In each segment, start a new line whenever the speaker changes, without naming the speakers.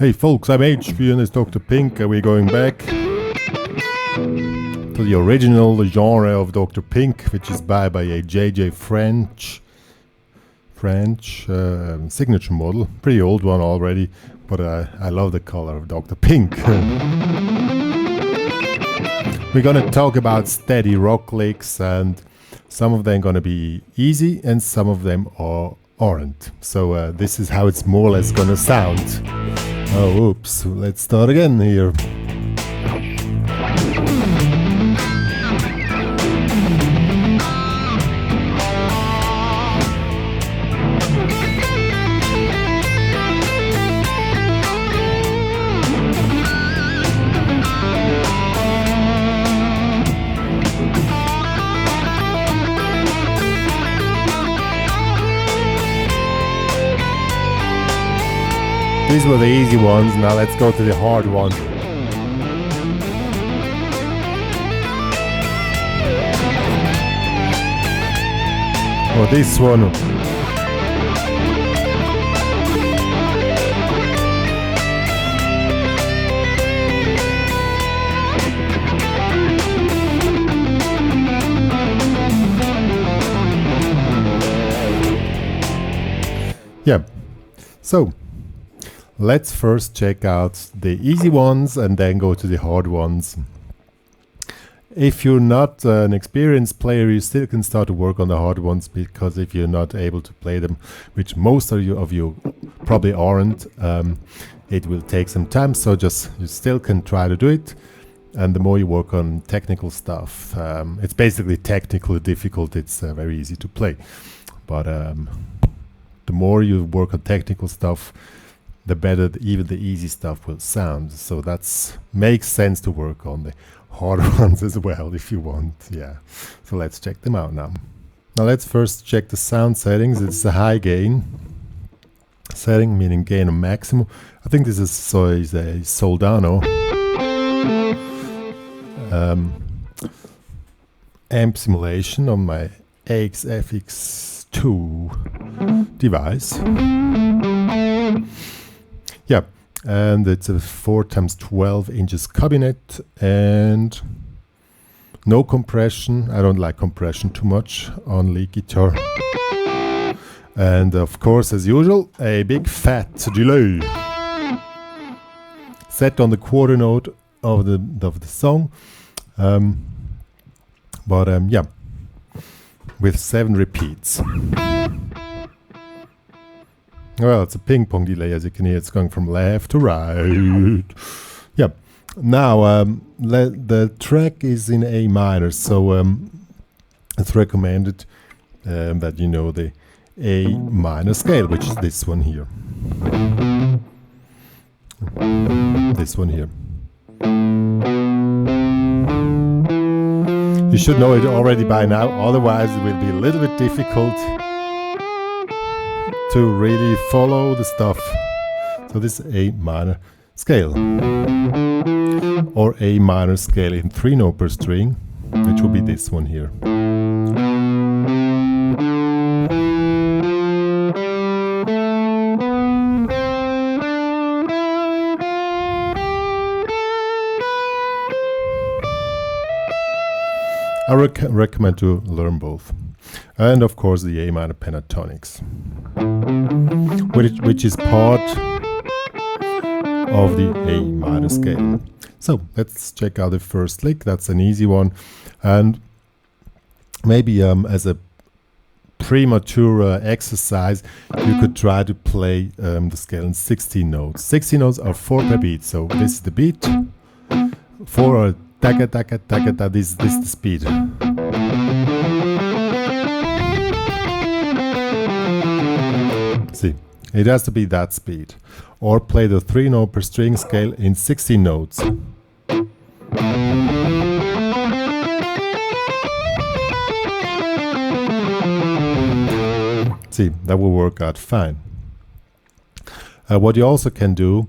Hey folks, I'm HB and it's Dr. Pink, and we're going back to the original genre of Dr. Pink, which is by a JJ French signature model. Pretty old one already, but I love the color of Dr. Pink. We're gonna talk about steady rock licks, and some of them gonna be easy and some of them aren't. So this is how it's more or less gonna sound. Oh, oops, let's start again here. These were the easy ones, now let's go to the hard one. Oh, this one. Yeah, so let's first check out the easy ones and then go to the hard ones. If you're not an experienced player, you still can start to work on the hard ones, because if you're not able to play them, which most of you probably aren't, it will take some time, so you still can try to do it. And the more you work on technical stuff, it's basically technically difficult, it's very easy to play. But the more you work on technical stuff, the better even the easy stuff will sound. So that's makes sense to work on the hard ones as well if you want. Yeah. So let's check them out now. Now let's first check the sound settings. It's a high gain setting, meaning gain of maximum. I think this is a Soldano. Amp simulation on my AXFX2 device. Yeah, and it's a 4x12 inches cabinet and no compression. I don't like compression too much on lead guitar. And of course, as usual, a big fat delay set on the quarter note of the song. Yeah, with 7 repeats. Well, it's a ping pong delay, as you can hear. It's going from left to right. Yeah. Now, the track is in A minor, so it's recommended that you know the A minor scale, which is this one here. This one here. You should know it already by now, otherwise it will be a little bit difficult to really follow the stuff. So this is A minor scale, or A minor scale in 3 note per string, which will be this one here. I recommend to learn both. And of course the A minor pentatonics, which is part of the A minor scale. So let's check out the first lick. That's an easy one, and maybe as a premature exercise, you could try to play the scale in 16 notes. 16 notes are 4 per beat, so this is the beat, 4 are taka taka taka ta. This is the speed. See, it has to be that speed. Or play the 3 note per string scale in 16 notes. See, that will work out fine. What you also can do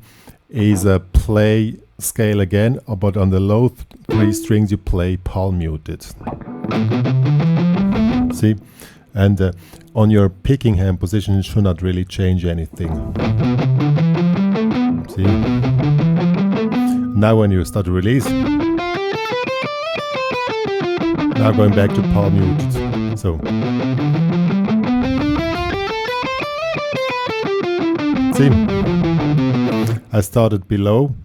is play scale again, but on the low 3 strings you play palm muted. See? And on your picking hand position, it should not really change anything. See? Now when you start to release, now going back to palm muted. So, see? I started below,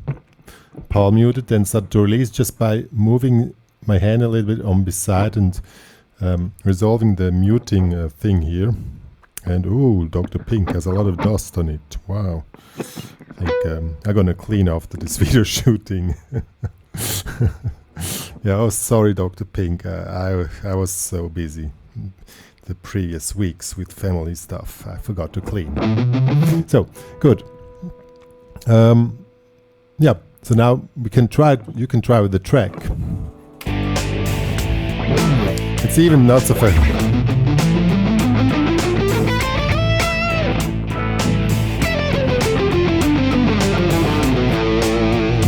palm muted, then started to release just by moving my hand a little bit on beside and resolving the muting thing here. And ooh, Dr. Pink has a lot of dust on it. Wow. I think I'm gonna clean after this video shooting. Yeah, oh sorry Dr. Pink, I was so busy the previous weeks with family stuff. I forgot to clean. So, good. Yeah, so now we can try, you can try with the track. It's even not so fun.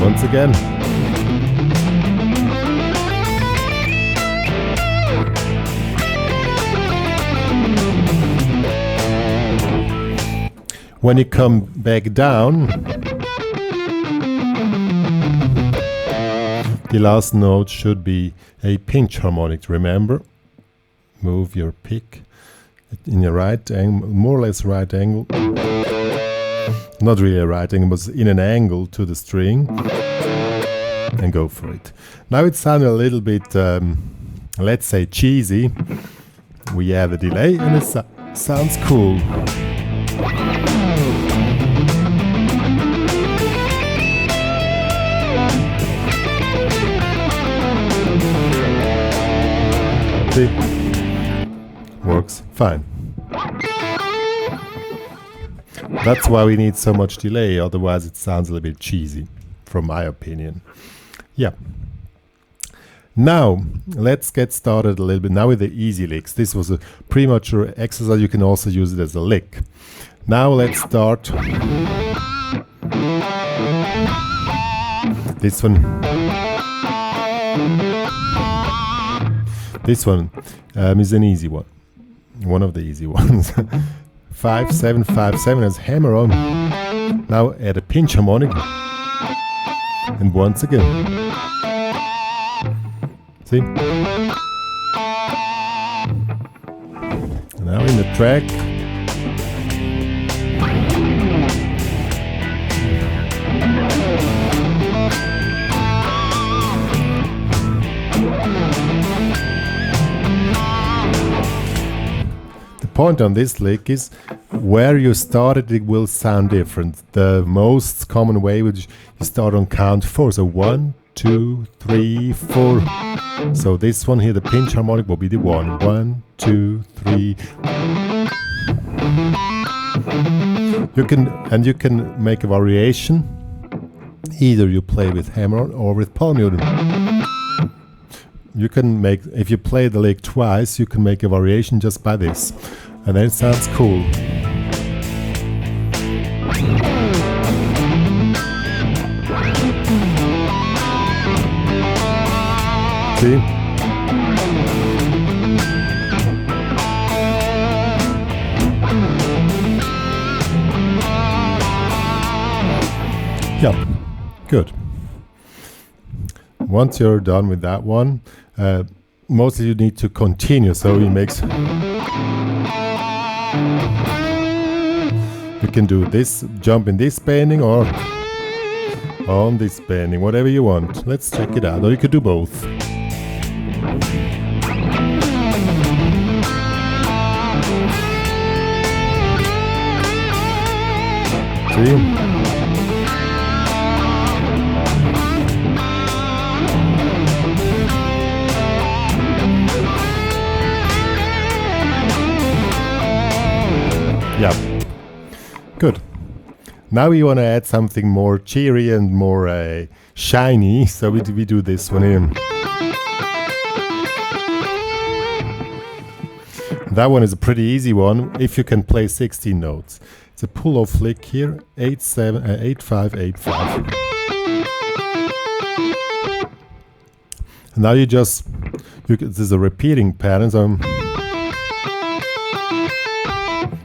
Once again. When you come back down, the last note should be a pinch harmonic. Remember, move your pick in your right angle, more or less right angle. Not really a right angle, but in an angle to the string, and go for it. Now it sounded a little bit, let's say, cheesy. We add a delay, and it sounds cool. See? Works fine. That's why we need so much delay, otherwise it sounds a little bit cheesy, from my opinion. Yeah. Now, let's get started a little bit now with the easy licks. This was a premature exercise, you can also use it as a lick. Now let's start. This one. This one is an easy one. One of the easy ones. 5, 7, 5, 7 as hammer on. Now add a pinch harmonic. And once again. See? Now in the track. The point on this lick is where you started, it will sound different. The most common way would you start on count 4. So 1, 2, 3, 4. So this one here, the pinch harmonic will be the 1. 1, 2, 3. You can make a variation. Either you play with hammer on or with palm muted. You can make, if you play the lick twice, you can make a variation just by this. And then it sounds cool. See? Yeah, good. Once you're done with that one, mostly you need to continue, so it makes... You can do this, jump in this bending or on this bending, whatever you want. Let's check it out, or you could do both. See? Yeah, good. Now we want to add something more cheery and more shiny, so we do this one here. That one is a pretty easy one if you can play 16 notes. It's a pull-off lick here, 8, 7, 8, 5, 8, 5. And now this is a repeating pattern, so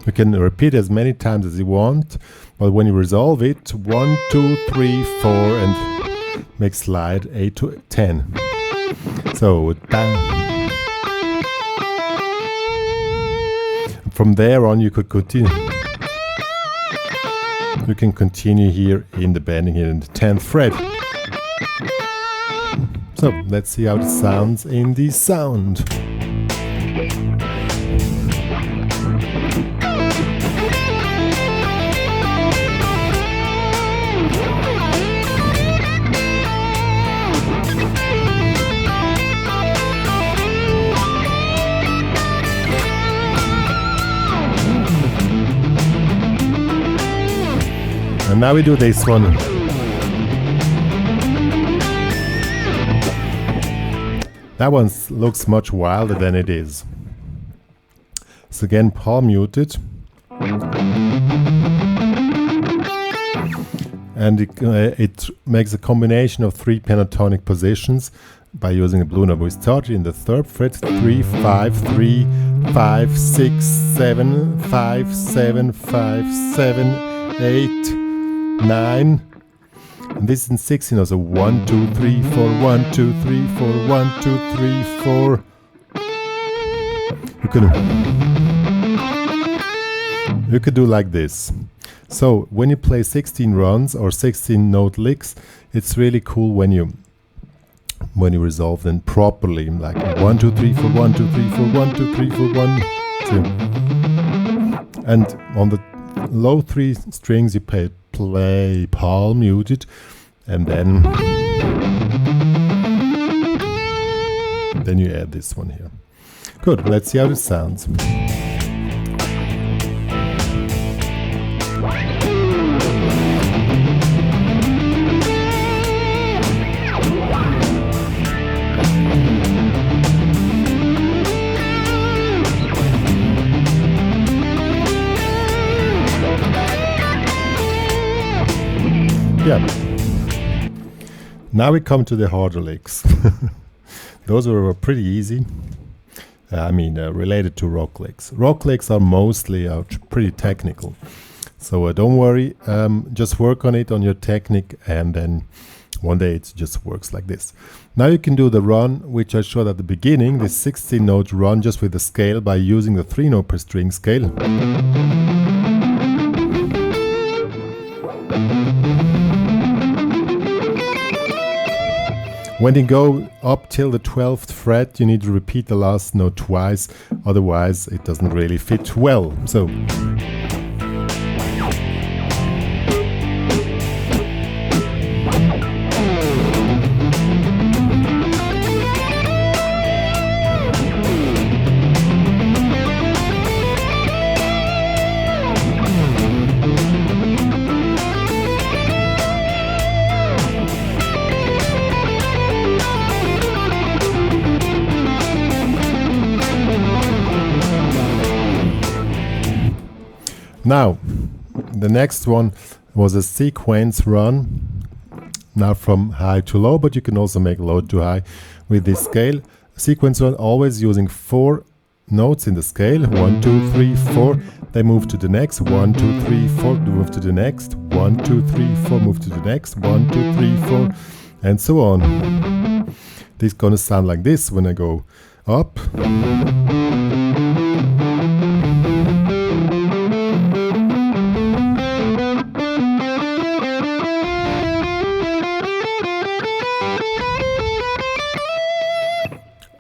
you can repeat as many times as you want, But when you resolve it, 1, 2, 3, 4, and make slide 8 to 10. So down. From there on, you could continue. You can continue here in the bending here in the 10th fret. So let's see how it sounds in the sound. And now we do this one. That one looks much wilder than it is. So again, palm muted. And it makes a combination of 3 pentatonic positions by using a blue note. We start in the 3rd fret, 3, 5, 3, 5, 6, 7, 5, 7, 5, 7, 8, 9. And this is in 16, also 1, 2, 3, 4, 1, 2, 3, 4, 1, 2, 3, 4. You could do like this. So when you play 16 runs or 16 note licks, it's really cool when you resolve them properly, like 1, 2, 3, 4, 1, 2, 3, 4, 1, 2, 3, 4, 1, 2. And on the low 3 strings you play palm muted, and then you add this one here. Good, let's see how it sounds. Yeah. Now we come to the harder licks. Those were pretty easy. Related to rock licks. Rock licks are mostly pretty technical. So don't worry, just work on it, on your technique, and then one day it just works like this. Now you can do the run, which I showed at the beginning, this 16 note run just with the scale by using the 3 note per string scale. When you go up till the 12th fret, you need to repeat the last note twice, otherwise it doesn't really fit well. So now, the next one was a sequence run, now from high to low, but you can also make low to high with this scale. Sequence run always using 4 notes in the scale, 1, 2, 3, 4, they move to the next, 1, 2, 3, 4, move to the next, 1, 2, 3, 4, move to the next, 1, 2, 3, 4, and so on. This is gonna sound like this when I go up.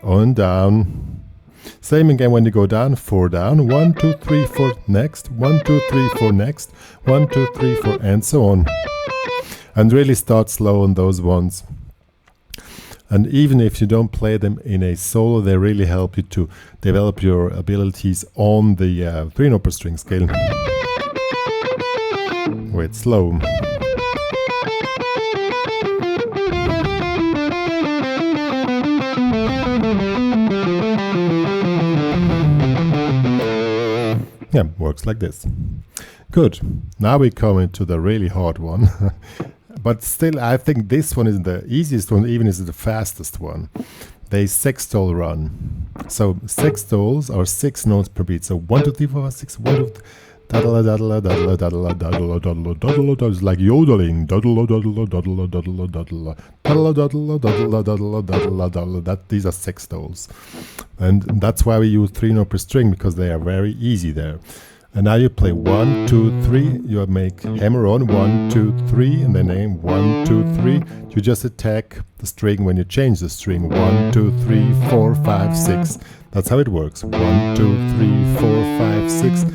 On down. Same again when you go down, 4 down, 1, 2, 3, 4, next, 1, 2, 3, 4, next, 1, 2, 3, 4, and so on. And really start slow on those ones. And even if you don't play them in a solo, they really help you to develop your abilities on the 3 note per string scale, where it's slow. Yeah, works like this. Good. Now we come into the really hard one. But still, I think this one is the easiest one, even is the fastest one. The sextole run. So sextoles are 6 notes per beat. So 1, 2, 3, 4, 5, 6, 1, 2, Daddle, daddle, daddle, daddle, daddle, daddle, daddle. It's like yodeling. Daddle, daddle, daddle, daddle, daddle, daddle, daddle, daddle, daddle, daddle, daddle. These are sextols, and that's why we use 3 note per string, because they are very easy there. And now you play 1, 2, 3. You make hammer on 1, 2, 3, and then aim 1, 2, 3. You just attack the string when you change the string. 1, 2, 3, 4, 5, 6. That's how it works. 1, 2, 3, 4, 5, 6.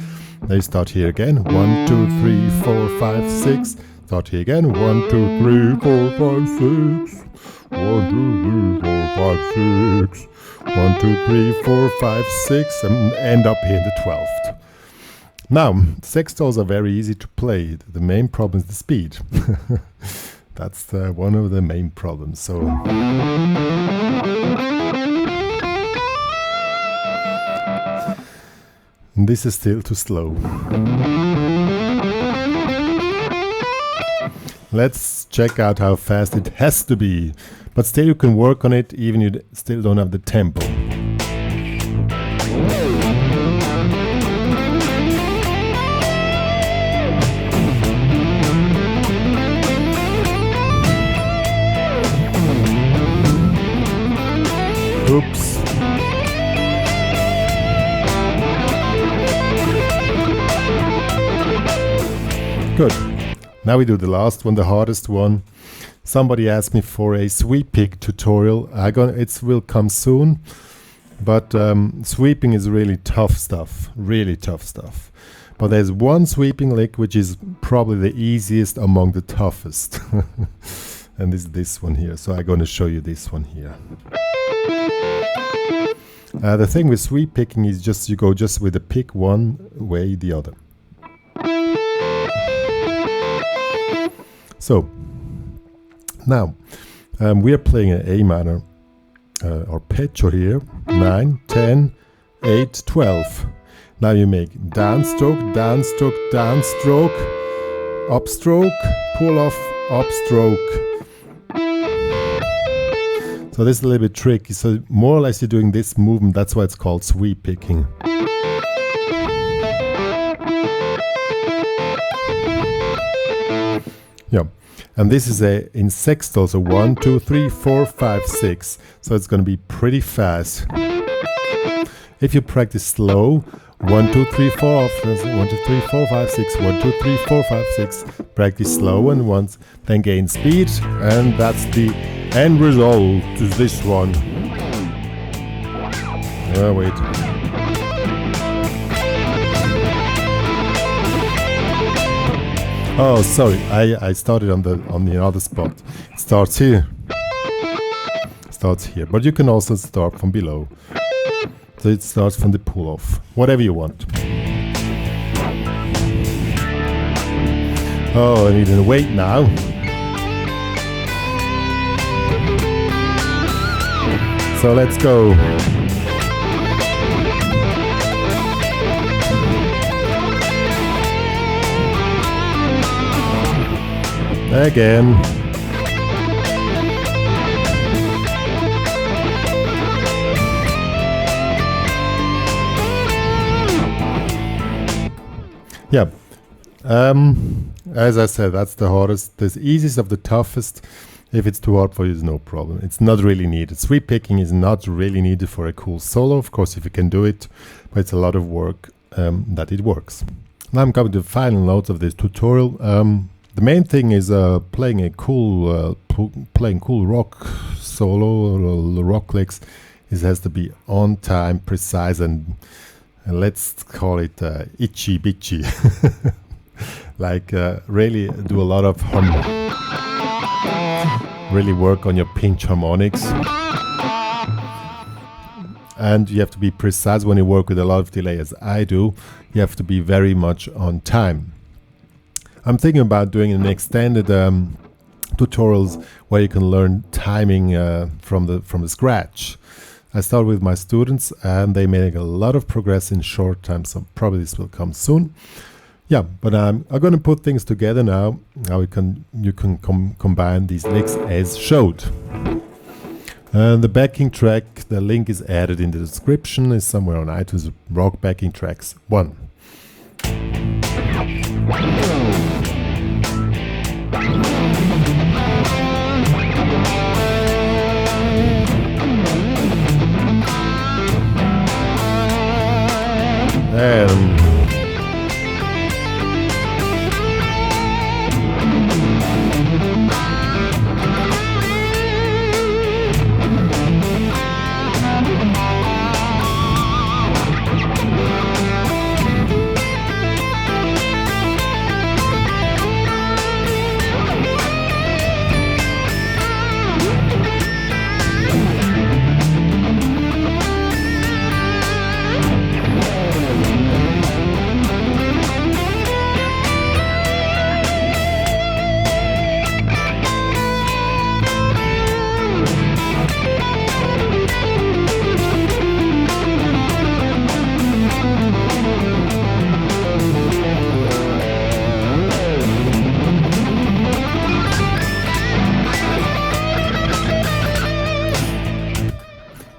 Then you start here again. 1, 2, 3, 4, 5, 6. Start here again. 1, 2, 3, 4, 5, 6. 1, 2, 3, 4, 5, 6. 1, 2, 3, 4, 5, 6. And end up here in the 12th. Now, sextols are very easy to play. The main problem is the speed. That's one of the main problems. So, this is still too slow. Let's check out how fast it has to be. But still you can work on it even you still don't have the tempo. Oops. Good. Now we do the last one, the hardest one. Somebody asked me for a sweep pick tutorial. It will come soon, but sweeping is really tough stuff, really tough stuff. But there's one sweeping lick which is probably the easiest among the toughest. And this one here. So I'm going to show you this one here. The thing with sweep picking is just you go just with the pick one way the other. So now we are playing an A minor arpeggio here. 9, 10, 8, 12. Now you make downstroke, downstroke, downstroke, upstroke, pull off, upstroke. So this is a little bit tricky. So more or less you're doing this movement. That's why it's called sweep picking. Yeah. And this is in sextol. So 1, 2, 3, 4, 5, 6. So it's going to be pretty fast. If you practice slow, 1, 2, 3, 4, 1, 2, 3, 4, 5, 6, 1, 2, 3, 4, 5, 6. Practice slow and once, then gain speed, and that's the end result is this one. Oh, wait. Oh, sorry, I started on the other spot. It starts here. Starts here, but you can also start from below. So it starts from the pull-off, whatever you want. Oh, I need to wait now. So let's go. Again. Yeah, as I said, that's the hardest, the easiest of the toughest. If it's too hard for you, it's no problem. It's not really needed. Sweep picking is not really needed for a cool solo, of course, if you can do it, but it's a lot of work that it works. Now I'm coming to the final notes of this tutorial. The main thing is playing cool rock solo or rock licks. It has to be on time, precise, and let's call it itchy bitchy. Like really do a lot of really work on your pinch harmonics, and you have to be precise when you work with a lot of delay, as I do. You have to be very much on time. I'm thinking about doing an extended tutorials where you can learn timing from the scratch. I start with my students and they make a lot of progress in short time, so probably this will come soon. Yeah, but I'm going to put things together now. How you can combine these licks as showed. The backing track, the link is added in the description, is somewhere on iTunes, Rock Backing Tracks 1.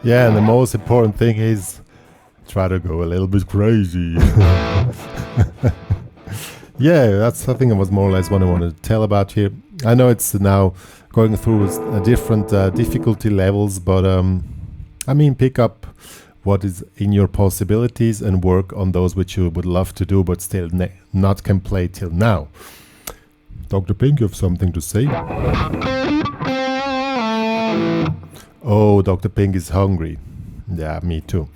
Yeah, and the most important thing is try to go a little bit crazy. Yeah, that's something I was more or less what I wanted to tell about here. I know it's now going through different difficulty levels, but I mean, pick up what is in your possibilities and work on those which you would love to do, but still not can play till now. Dr. Pink, you have something to say? Oh, Dr. Pink is hungry. Yeah, me too.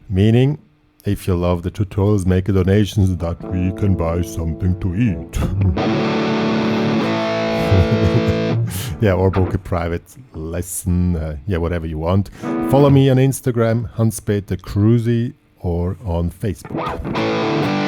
Meaning, if you love the tutorials, make a donation so that we can buy something to eat. Yeah, or book a private lesson, yeah, whatever you want. Follow me on Instagram, HPCrazy, or on Facebook.